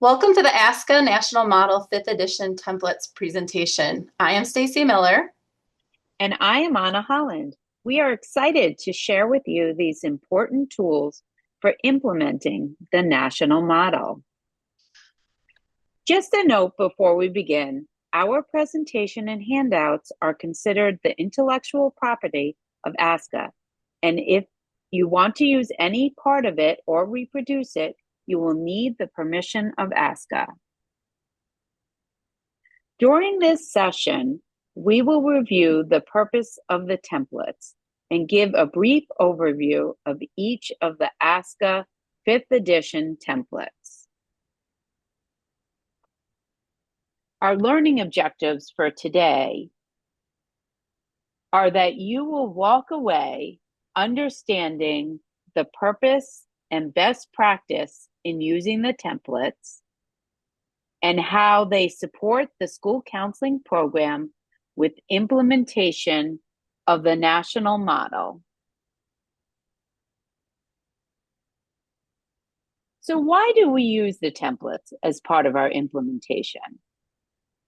Welcome to the ASCA National Model 5th Edition Templates presentation. I am Stacy Miller. And I am Anna Holland. We are excited to share with you these important tools for implementing the national model. Just a note before we begin, our presentation and handouts are considered the intellectual property of ASCA, and if you want to use any part of it or reproduce it, you will need the permission of ASCA. During this session, we will review the purpose of the templates and give a brief overview of each of the ASCA 5th edition templates. Our learning objectives for today are that you will walk away understanding the purpose and best practice in using the templates and how they support the school counseling program with implementation of the national model. So why do we use the templates as part of our implementation?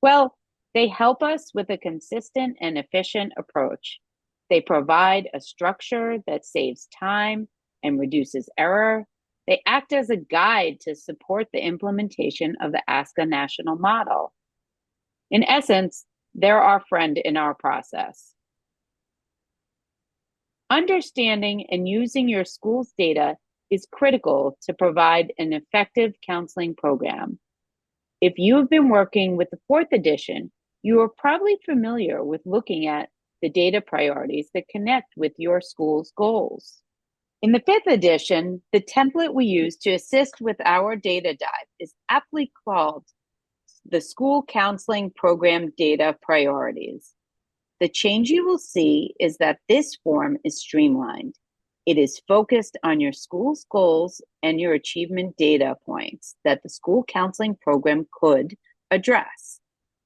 Well, they help us with a consistent and efficient approach. They provide a structure that saves time and reduces error. They act as a guide to support the implementation of the ASCA national model. In essence, they're our friend in our process. Understanding and using your school's data is critical to provide an effective counseling program. If you have been working with the 4th edition, you are probably familiar with looking at the data priorities that connect with your school's goals. In the 5th edition, the template we use to assist with our data dive is aptly called the School Counseling Program Data Priorities. The change you will see is that this form is streamlined. It is focused on your school's goals and your achievement data points that the school counseling program could address.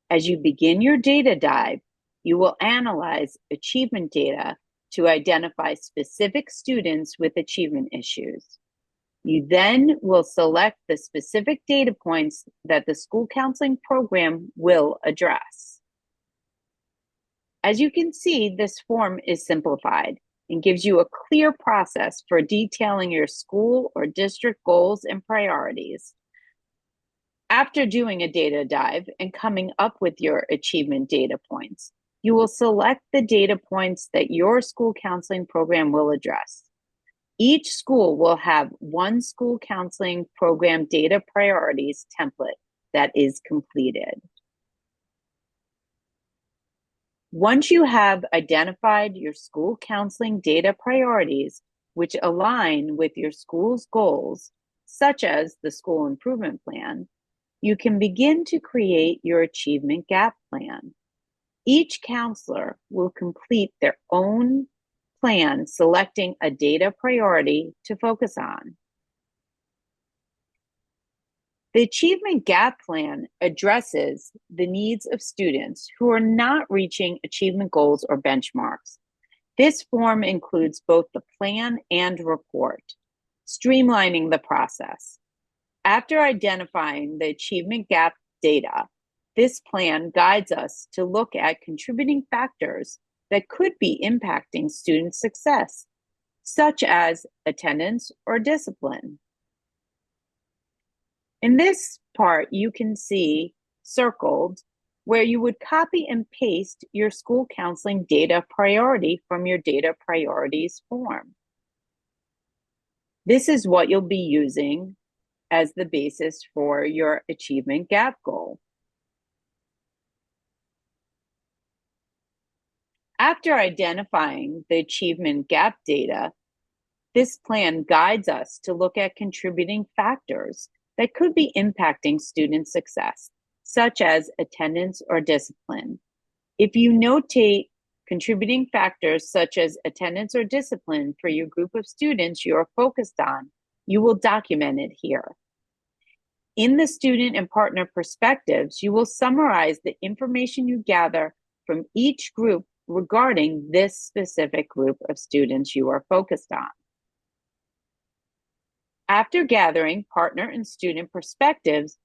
As you begin your data dive, you will analyze achievement data to identify specific students with achievement issues. You then will select the specific data points that the school counseling program will address. As you can see, this form is simplified and gives you a clear process for detailing your school or district goals and priorities. After doing a data dive and coming up with your achievement data points, you will select the data points that your school counseling program will address. Each school will have one school counseling program data priorities template that is completed. Once you have identified your school counseling data priorities, which align with your school's goals, such as the school improvement plan, you can begin to create your achievement gap plan. Each counselor will complete their own plan, selecting a data priority to focus on. The Achievement Gap Plan addresses the needs of students who are not reaching achievement goals or benchmarks. This form includes both the plan and report, streamlining the process. After identifying the achievement gap data, this plan guides us to look at contributing factors that could be impacting student success, such as attendance or discipline. In this part, you can see circled where you would copy and paste your school counseling data priority from your data priorities form. This is what you'll be using as the basis for your achievement gap goal. After identifying the achievement gap data, this plan guides us to look at contributing factors that could be impacting student success, such as attendance or discipline. If you notate contributing factors such as attendance or discipline for your group of students you are focused on, you will document it here. In the student and partner perspectives, you will summarize the information you gather from each group regarding this specific group of students you are focused on. After gathering partner and student perspectives,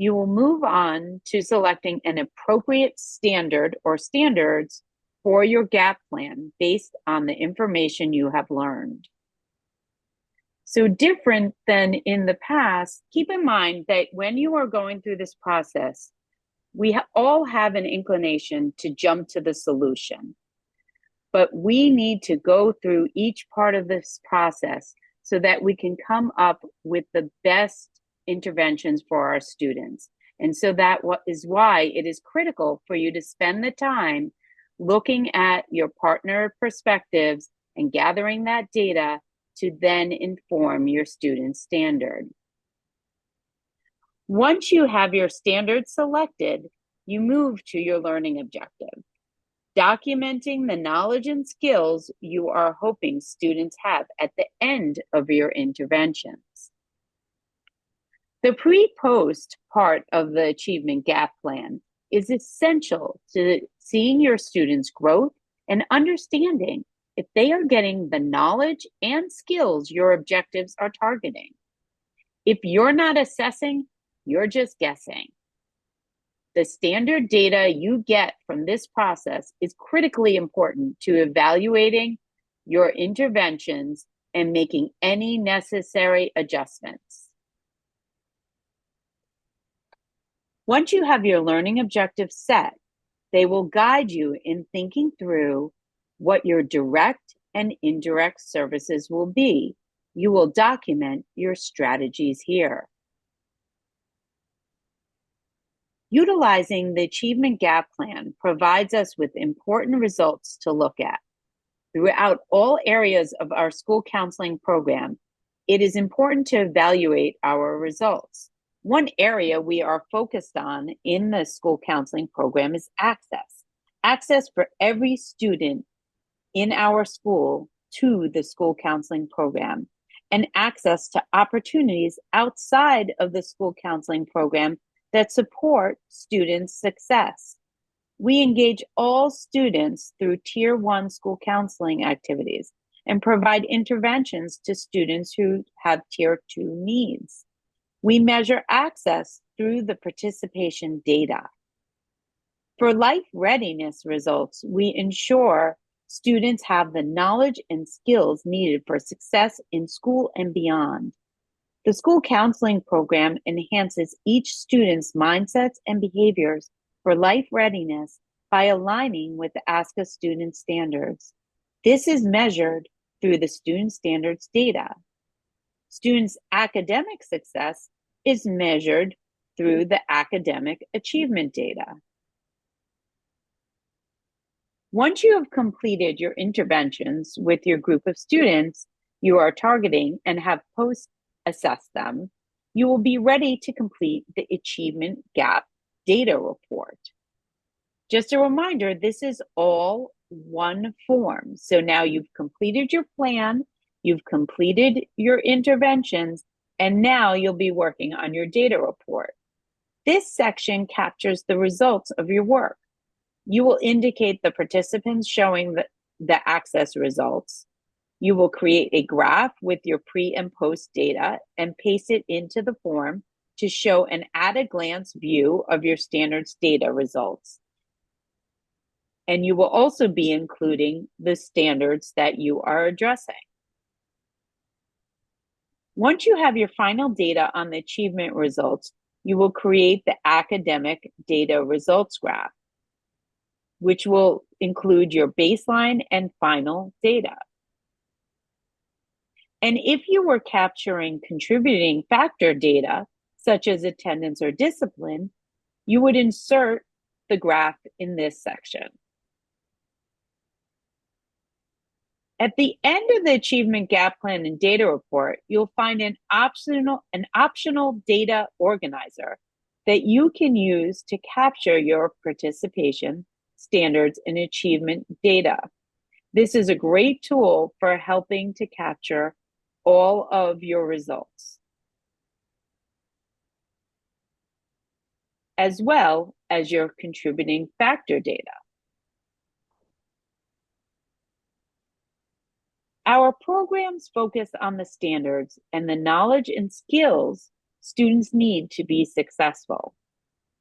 You will move on to selecting an appropriate standard or standards for your GAP plan based on the information you have learned. So different than in the past, keep in mind that when you are going through this process, we all have an inclination to jump to the solution. But we need to go through each part of this process so that we can come up with the best interventions for our students. And so that is why it is critical for you to spend the time looking at your partner perspectives and gathering that data to then inform your student standard. Once you have your standard selected, you move to your learning objective, documenting the knowledge and skills you are hoping students have at the end of your interventions. The pre-post part of the Achievement Gap Plan is essential to seeing your students' growth and understanding if they are getting the knowledge and skills your objectives are targeting. If you're not assessing, you're just guessing. The standard data you get from this process is critically important to evaluating your interventions and making any necessary adjustments. Once you have your learning objectives set, they will guide you in thinking through what your direct and indirect services will be. You will document your strategies here. Utilizing the Achievement Gap Plan provides us with important results to look at. Throughout all areas of our school counseling program, it is important to evaluate our results. One area we are focused on in the school counseling program is access. Access for every student in our school to the school counseling program, and access to opportunities outside of the school counseling program that support students' success. We engage all students through Tier 1 school counseling activities and provide interventions to students who have Tier 2 needs. We measure access through the participation data. For life readiness results, we ensure students have the knowledge and skills needed for success in school and beyond. The school counseling program enhances each student's mindsets and behaviors for life readiness by aligning with the ASCA student standards. This is measured through the student standards data. Students' academic success is measured through the academic achievement data. Once you have completed your interventions with your group of students you are targeting and have post-assessed them, you will be ready to complete the Achievement Gap Data Report. Just a reminder, this is all one form. So now you've completed your plan, you've completed your interventions, and now you'll be working on your data report. This section captures the results of your work. You will indicate the participants showing the access results. You will create a graph with your pre and post data and paste it into the form to show an at-a-glance view of your standards data results. And you will also be including the standards that you are addressing. Once you have your final data on the achievement results, you will create the academic data results graph, which will include your baseline and final data. And if you were capturing contributing factor data, such as attendance or discipline, you would insert the graph in this section. At the end of the Achievement Gap Plan and Data Report, you'll find an optional data organizer that you can use to capture your participation, standards, and achievement data. This is a great tool for helping to capture all of your results, as well as your contributing factor data. Our programs focus on the standards and the knowledge and skills students need to be successful.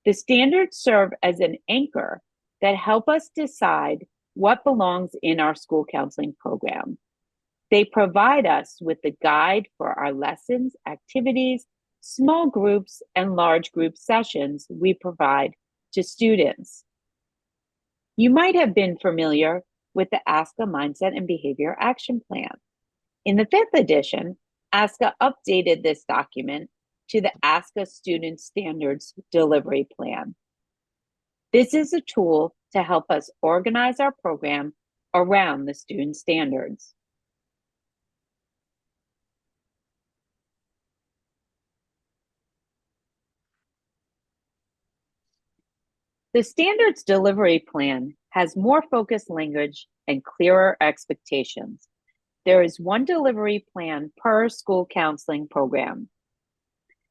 The standards serve as an anchor that help us decide what belongs in our school counseling program. They provide us with the guide for our lessons, activities, small groups, and large group sessions we provide to students. You might have been familiar with the ASCA Mindset and Behavior Action Plan. In the 5th edition, ASCA updated this document to the ASCA Student Standards Delivery Plan. This is a tool to help us organize our program around the student standards. The Standards Delivery Plan has more focused language and clearer expectations. There is one delivery plan per school counseling program.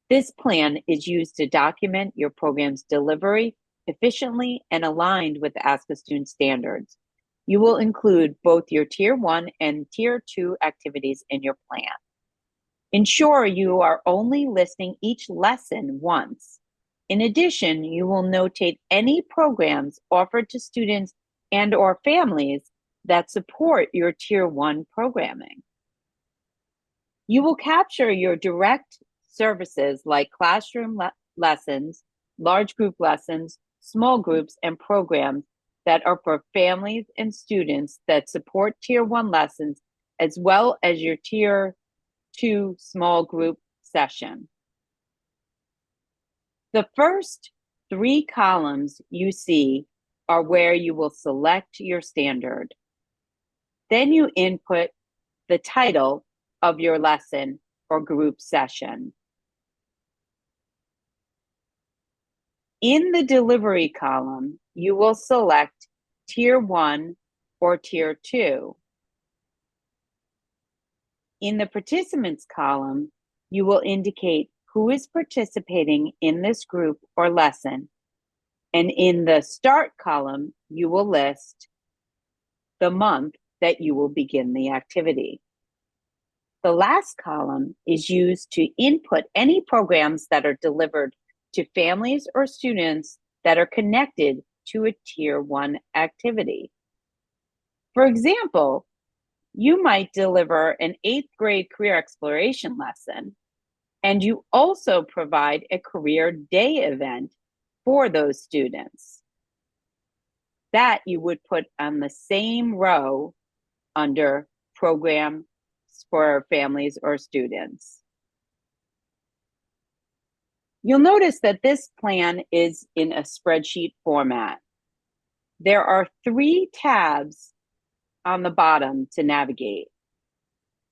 This plan is used to document your program's delivery efficiently and aligned with the ASCA student standards. You will include both your Tier 1 and Tier 2 activities in your plan. Ensure you are only listing each lesson once. In addition, you will notate any programs offered to students and/or families that support your Tier 1 programming. You will capture your direct services like classroom lessons, large group lessons, small groups, and programs that are for families and students that support Tier 1 lessons, as well as your Tier 2 small group session. The first 3 columns you see are where you will select your standard. Then you input the title of your lesson or group session. In the delivery column, you will select Tier 1 or Tier 2. In the participants column, you will indicate who is participating in this group or lesson. And in the start column, you will list the month that you will begin the activity. The last column is used to input any programs that are delivered to families or students that are connected to a Tier 1 activity. For example, you might deliver an 8th grade career exploration lesson, and you also provide a career day event for those students. That you would put on the same row under programs for families or students. You'll notice that this plan is in a spreadsheet format. There are 3 tabs on the bottom to navigate.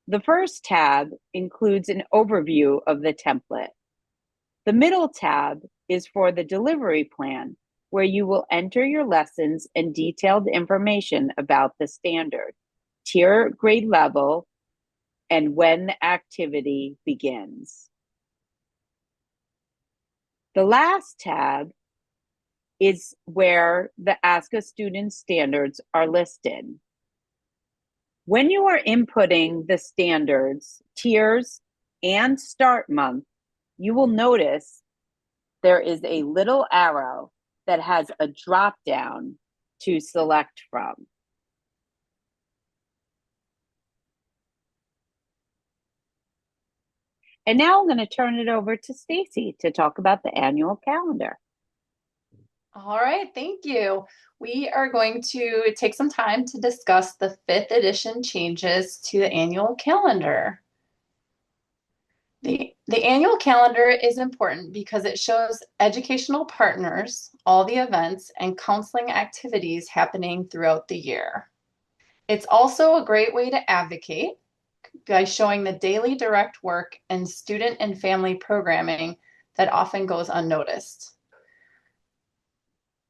The first tab includes an overview of the template. The middle tab is for the delivery plan, where you will enter your lessons and detailed information about the standard, tier grade level, and when the activity begins. The last tab is where the ASCA student standards are listed. When you are inputting the standards, tiers, and start month, you will notice there is a little arrow that has a drop down to select from. And now I'm going to turn it over to Stacy to talk about the annual calendar. All right, thank you. We are going to take some time to discuss the 5th edition changes to the annual calendar. The annual calendar is important because it shows educational partners, all the events and counseling activities happening throughout the year. It's also a great way to advocate by showing the daily direct work and student and family programming that often goes unnoticed.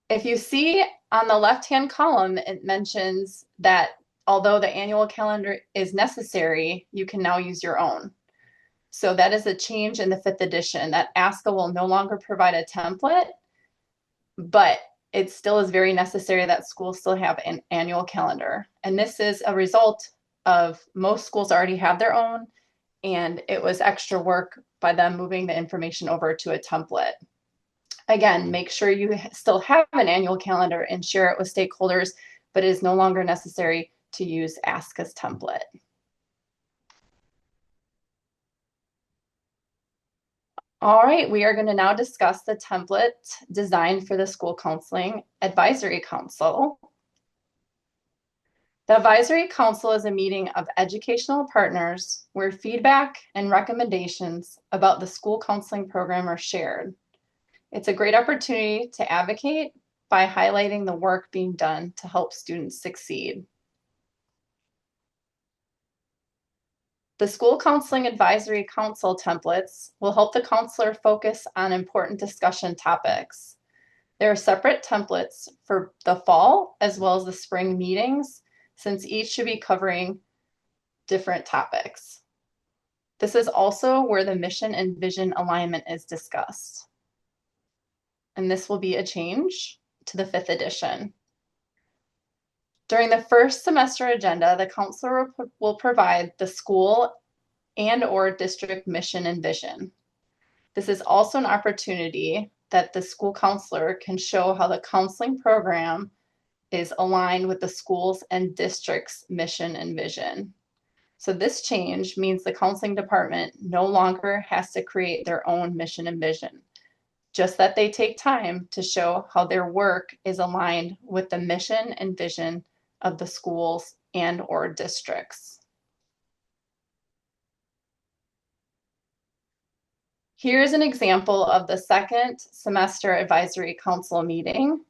If you see on the left-hand column, it mentions that although the annual calendar is necessary, you can now use your own. So that is a change in the 5th edition, that ASCA will no longer provide a template, but it still is very necessary that schools still have an annual calendar. And this is a result of most schools already have their own, and it was extra work by them moving the information over to a template. Again, make sure you still have an annual calendar and share it with stakeholders, but it is no longer necessary to use ASCA's template. All right, we are going to now discuss the template designed for the School Counseling Advisory Council. The Advisory Council is a meeting of educational partners where feedback and recommendations about the school counseling program are shared. It's a great opportunity to advocate by highlighting the work being done to help students succeed. The School Counseling Advisory Council templates will help the counselor focus on important discussion topics. There are separate templates for the fall as well as the spring meetings, since each should be covering different topics. This is also where the mission and vision alignment is discussed. And this will be a change to the 5th edition. During the first semester agenda, the counselor will provide the school and/or district mission and vision. This is also an opportunity that the school counselor can show how the counseling program is aligned with the school's and district's mission and vision. So this change means the counseling department no longer has to create their own mission and vision, just that they take time to show how their work is aligned with the mission and vision of the schools and/or districts. Here's an example of the second semester advisory council meeting.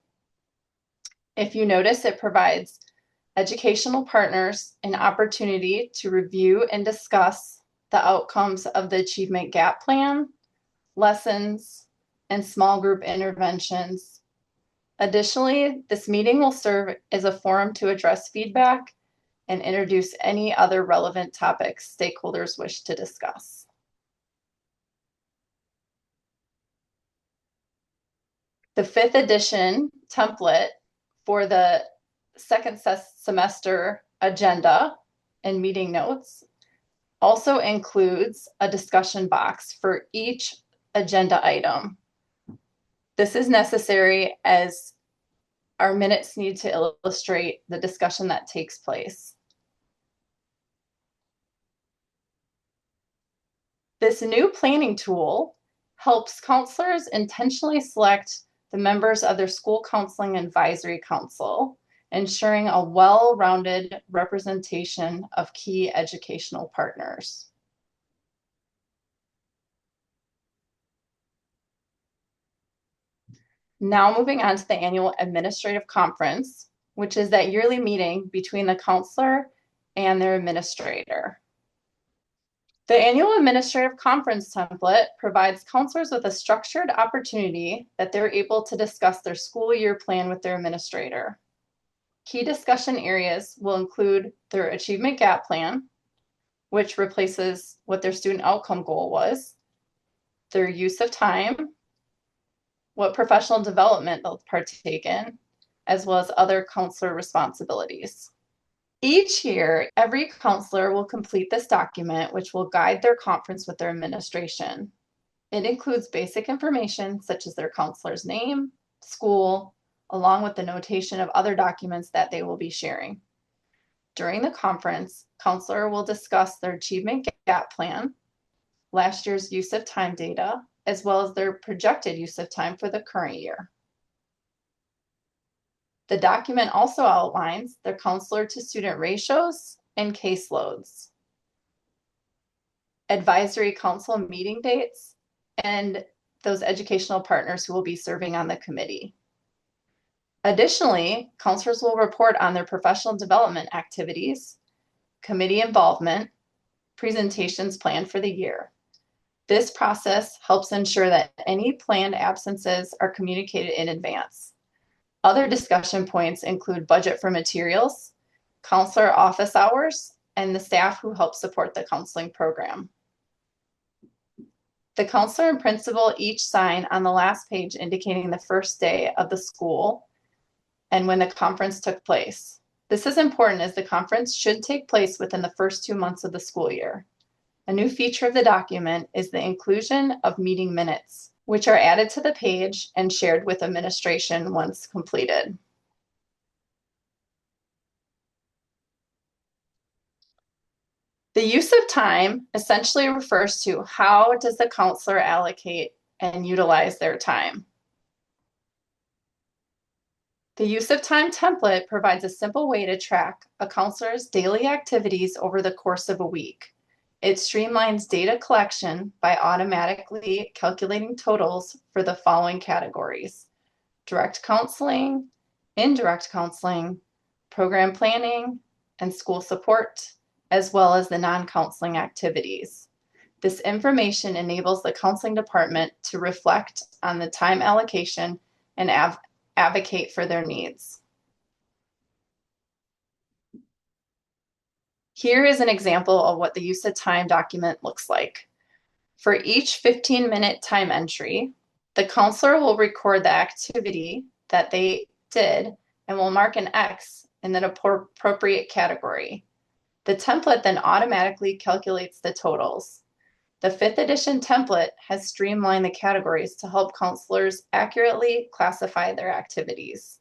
If you notice, it provides educational partners an opportunity to review and discuss the outcomes of the achievement gap plan, lessons, and small group interventions. Additionally, this meeting will serve as a forum to address feedback and introduce any other relevant topics stakeholders wish to discuss. The 5th edition template for the second semester agenda and meeting notes also includes a discussion box for each agenda item. This is necessary as our minutes need to illustrate the discussion that takes place. This new planning tool helps counselors intentionally select the members of their school counseling advisory council, ensuring a well-rounded representation of key educational partners. Now moving on to the annual administrative conference, which is that yearly meeting between the counselor and their administrator. The annual administrative conference template provides counselors with a structured opportunity that they're able to discuss their school year plan with their administrator. Key discussion areas will include their achievement gap plan, which replaces what their student outcome goal was, their use of time, what professional development they'll partake in, as well as other counselor responsibilities. Each year, every counselor will complete this document, which will guide their conference with their administration. It includes basic information such as their counselor's name, school, along with the notation of other documents that they will be sharing. During the conference, counselor will discuss their achievement gap plan, last year's use of time data, as well as their projected use of time for the current year. The document also outlines their counselor to student ratios and caseloads, advisory council meeting dates, and those educational partners who will be serving on the committee. Additionally, counselors will report on their professional development activities, committee involvement, presentations planned for the year. This process helps ensure that any planned absences are communicated in advance. Other discussion points include budget for materials, counselor office hours, and the staff who help support the counseling program. The counselor and principal each sign on the last page indicating the first day of the school and when the conference took place. This is important as the conference should take place within the first 2 months of the school year. A new feature of the document is the inclusion of meeting minutes, which are added to the page and shared with administration once completed. The use of time essentially refers to how does the counselor allocate and utilize their time. The use of time template provides a simple way to track a counselor's daily activities over the course of a week. It streamlines data collection by automatically calculating totals for the following categories: direct counseling, indirect counseling, program planning, and school support, as well as the non-counseling activities. This information enables the counseling department to reflect on the time allocation and advocate for their needs. Here is an example of what the use of time document looks like. For each 15-minute time entry, the counselor will record the activity that they did and will mark an X in the appropriate category. The template then automatically calculates the totals. The 5th edition template has streamlined the categories to help counselors accurately classify their activities.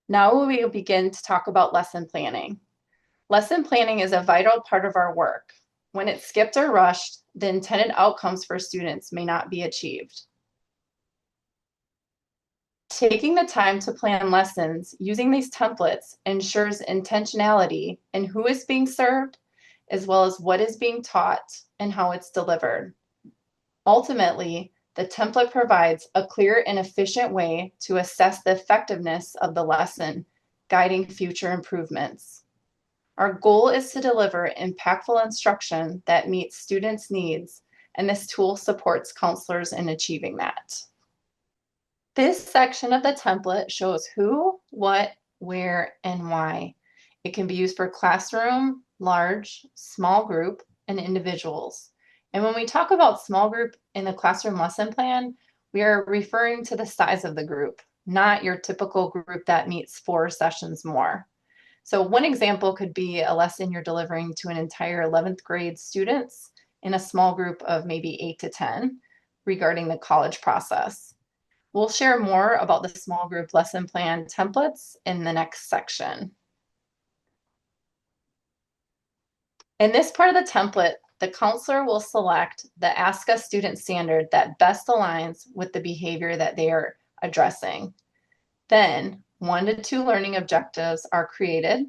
Now we will begin to talk about lesson planning. Lesson planning is a vital part of our work. When it's skipped or rushed, the intended outcomes for students may not be achieved. Taking the time to plan lessons using these templates ensures intentionality in who is being served, as well as what is being taught and how it's delivered. Ultimately, the template provides a clear and efficient way to assess the effectiveness of the lesson, guiding future improvements. Our goal is to deliver impactful instruction that meets students' needs, and this tool supports counselors in achieving that. This section of the template shows who, what, where, and why. It can be used for classroom, large, small group, and individuals. And when we talk about small group in the classroom lesson plan, we are referring to the size of the group, not your typical group that meets 4 sessions more. So one example could be a lesson you're delivering to an entire 11th grade students in a small group of maybe 8 to 10 regarding the college process. We'll share more about the small group lesson plan templates in the next section. In this part of the template, the counselor will select the ASCA student standard that best aligns with the behavior that they are addressing. Then 1 to 2 learning objectives are created,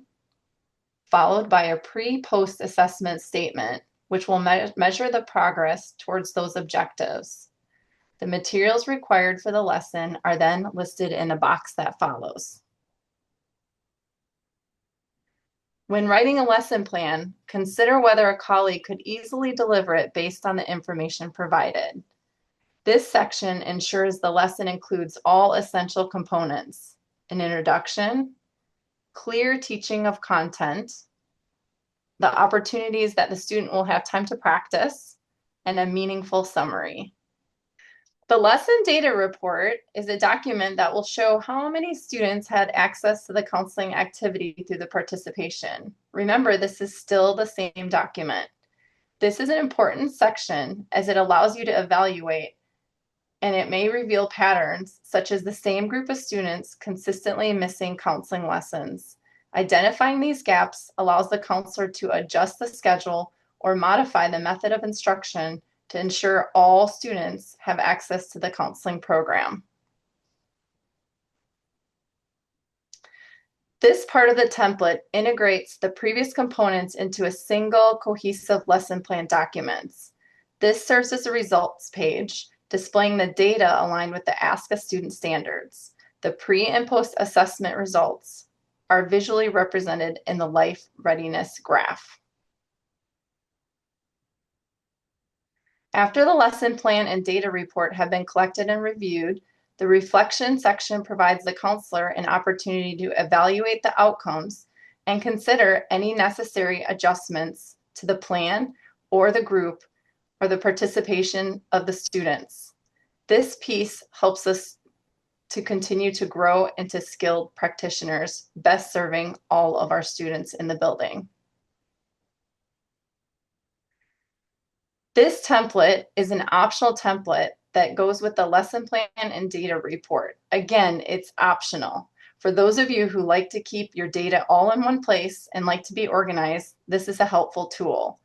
followed by a pre-post assessment statement, which will measure the progress towards those objectives. The materials required for the lesson are then listed in a box that follows. When writing a lesson plan, consider whether a colleague could easily deliver it based on the information provided. This section ensures the lesson includes all essential components: an introduction, clear teaching of content, the opportunities that the student will have time to practice, and a meaningful summary. The lesson data report is a document that will show how many students had access to the counseling activity through the participation. Remember, this is still the same document. This is an important section as it allows you to evaluate, and it may reveal patterns such as the same group of students consistently missing counseling lessons. Identifying these gaps allows the counselor to adjust the schedule or modify the method of instruction to ensure all students have access to the counseling program. This part of the template integrates the previous components into a single cohesive lesson plan document. This serves as a results page, displaying the data aligned with the ASCA student standards. The pre and post assessment results are visually represented in the life readiness graph. After the lesson plan and data report have been collected and reviewed, the reflection section provides the counselor an opportunity to evaluate the outcomes and consider any necessary adjustments to the plan or the group or the participation of the students. This piece helps us to continue to grow into skilled practitioners, best serving all of our students in the building. This template is an optional template that goes with the lesson plan and data report. Again, it's optional. For those of you who like to keep your data all in one place and like to be organized, this is a helpful tool.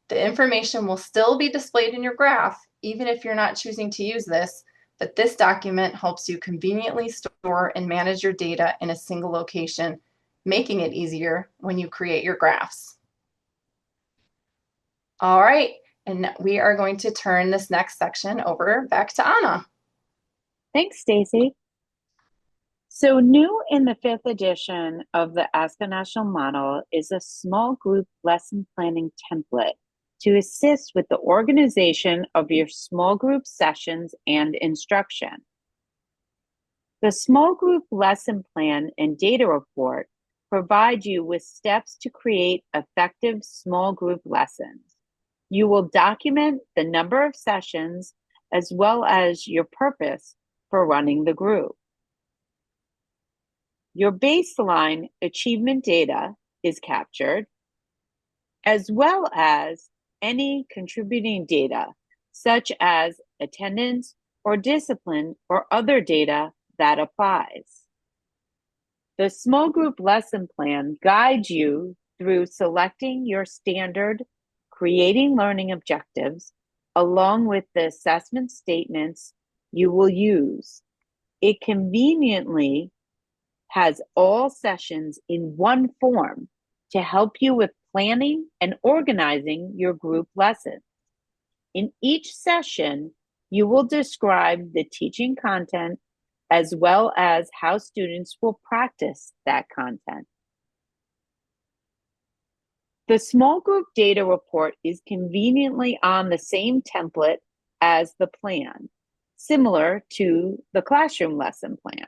The information will still be displayed in your graph, even if you're not choosing to use this, but this document helps you conveniently store and manage your data in a single location, making it easier when you create your graphs. All right, and we are going to turn this next section over back to Anna. Thanks, Stacy. So new in the 5th edition of the ASCA National Model is a small group lesson planning template to assist with the organization of your small group sessions and instruction. The small group lesson plan and data report provide you with steps to create effective small group lessons. You will document the number of sessions as well as your purpose for running the group. Your baseline achievement data is captured, as well as any contributing data, such as attendance or discipline or other data that applies. The small group lesson plan guides you through selecting your standard creating learning objectives, along with the assessment statements you will use. It conveniently has all sessions in one form to help you with planning and organizing your group lessons. In each session, you will describe the teaching content as well as how students will practice that content. The small group data report is conveniently on the same template as the plan, similar to the classroom lesson plan.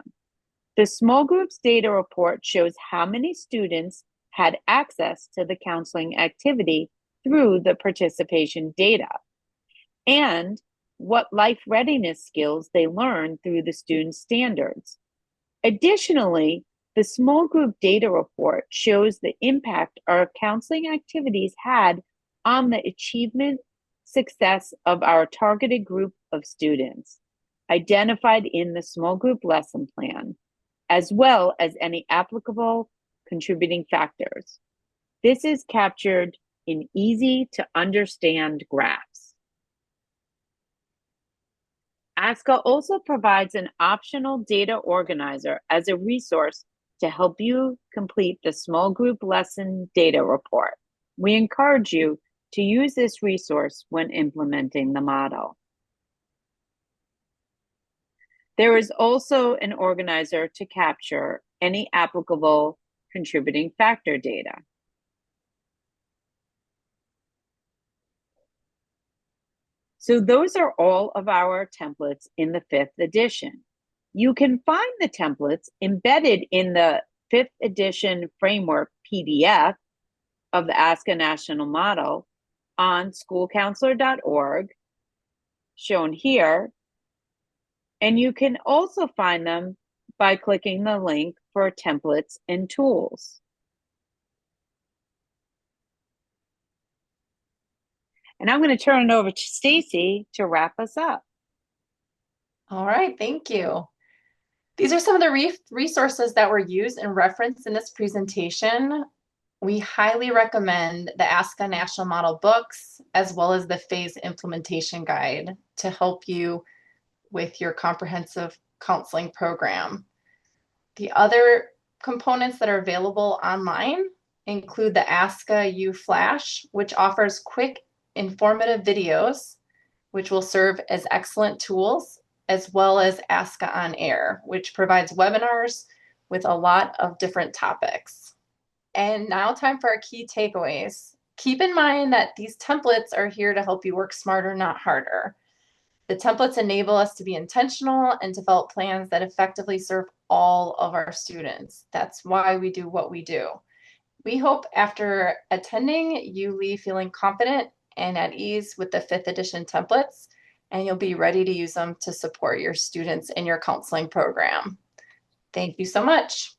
The small groups data report shows how many students had access to the counseling activity through the participation data and what life readiness skills they learned through the student standards. Additionally, the small group data report shows the impact our counseling activities had on the achievement success of our targeted group of students, identified in the small group lesson plan, as well as any applicable contributing factors. This is captured in easy to understand graphs. ASCA also provides an optional data organizer as a resource to help you complete the small group lesson data report. We encourage you to use this resource when implementing the model. There is also an organizer to capture any applicable contributing factor data. So those are all of our templates in the 5th edition. You can find the templates embedded in the 5th edition framework PDF of the ASCA National Model on schoolcounselor.org, shown here. And you can also find them by clicking the link for templates and tools. And I'm going to turn it over to Stacy to wrap us up. All right, thank you. These are some of the resources that were used and referenced in this presentation. We highly recommend the ASCA National Model books, as well as the phase implementation guide to help you with your comprehensive counseling program. The other components that are available online include the ASCA U Flash, which offers quick, informative videos, which will serve as excellent tools, as well as ASCA On Air, which provides webinars with a lot of different topics. And now time for our key takeaways. Keep in mind that these templates are here to help you work smarter, not harder. The templates enable us to be intentional and develop plans that effectively serve all of our students. That's why we do what we do. We hope after attending, you leave feeling confident and at ease with the 5th edition templates and you'll be ready to use them to support your students in your counseling program. Thank you so much.